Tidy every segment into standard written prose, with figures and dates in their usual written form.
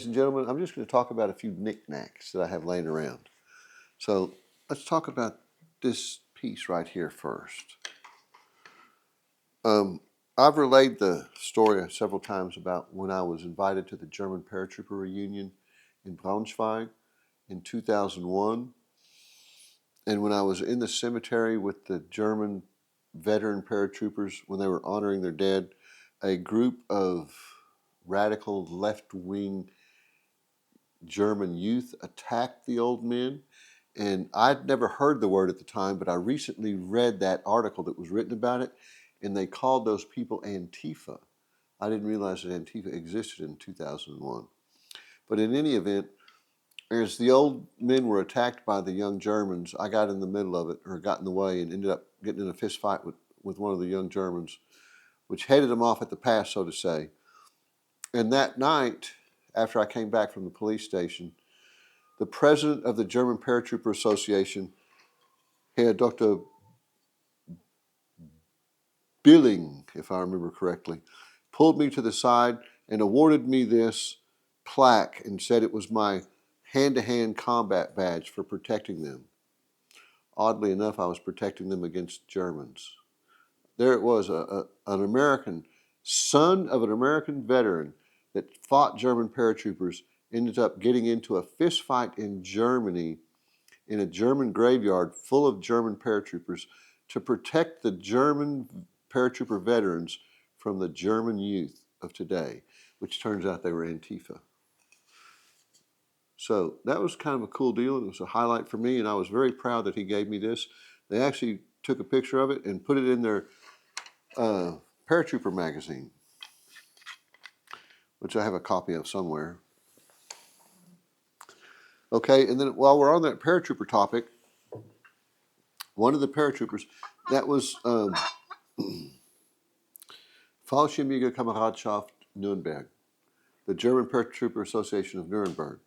ladies and gentlemen, I'm just going to talk about a few knickknacks that I have laying around. So let's talk about this piece right here first. I've relayed the story several times about when I was invited to the German Paratrooper reunion in Braunschweig in 2001. And when I was in the cemetery with the German veteran paratroopers, when they were honoring their dead, a group of radical left-wing German youth attacked the old men. And I'd never heard the word at the time, but I recently read that article that was written about it, and they called those people Antifa. I didn't realize that Antifa existed in 2001. But in any event, as the old men were attacked by the young Germans, I got in the middle of it, or got in the way, and ended up getting in a fist fight with one of the young Germans, which headed them off at the pass, so to say. And that night, after I came back from the police station, the president of the German Paratrooper Association, Herr Dr. Billing, if I remember correctly, pulled me to the side and awarded me this plaque and said it was my hand-to-hand combat badge for protecting them. Oddly enough, I was protecting them against Germans. There it was, an American, son of an American veteran that fought German paratroopers, ended up getting into a fist fight in Germany in a German graveyard full of German paratroopers to protect the German paratrooper veterans from the German youth of today, which turns out they were Antifa. So that was kind of a cool deal. It was a highlight for me, and I was very proud that he gave me this. They actually took a picture of it and put it in their Paratrooper magazine, which I have a copy of somewhere. Okay, and then while we're on that paratrooper topic, one of the paratroopers, that was Fallschirmjäger Kameradschaft Nürnberg, the German Paratrooper Association of Nuremberg.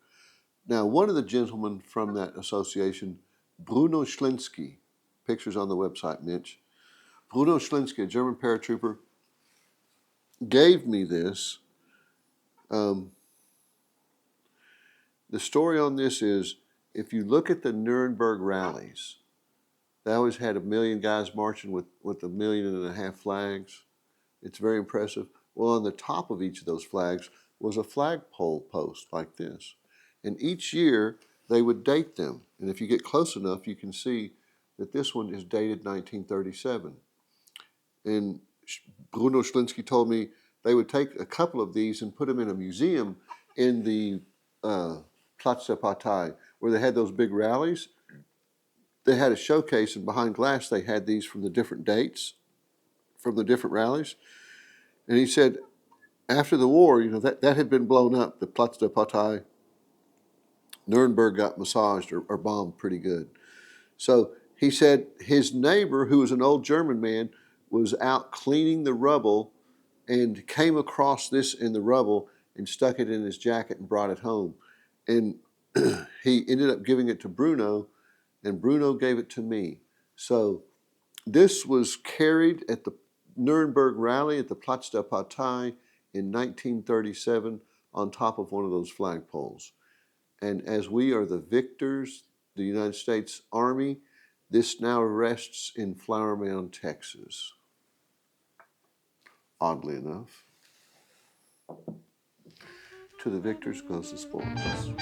Now, one of the gentlemen from that association, Bruno Schlinsky, pictures on the website, Mitch. Bruno Schlinsky, a German paratrooper, gave me this. The story on this is, if you look at the Nuremberg rallies, they always had 1 million guys marching with 1.5 million flags. It's very impressive. Well, on the top of each of those flags was a flagpole post like this. And each year they would date them. And if you get close enough, you can see that this one is dated 1937. And Bruno Schlinsky told me they would take a couple of these and put them in a museum in the Platz der Partei, where they had those big rallies. They had a showcase, and behind glass they had these from the different dates, from the different rallies. And he said, after the war, that had been blown up. The Platz der Partei, Nuremberg got massaged or bombed pretty good. So he said his neighbor, who was an old German man, was out cleaning the rubble and came across this in the rubble and stuck it in his jacket and brought it home. And he ended up giving it to Bruno, and Bruno gave it to me. So this was carried at the Nuremberg rally at the Platz der Partei in 1937 on top of one of those flagpoles. And as we are the victors, the United States Army, this now rests in Flower Mound, Texas. Oddly enough. To the victors goes the spoils.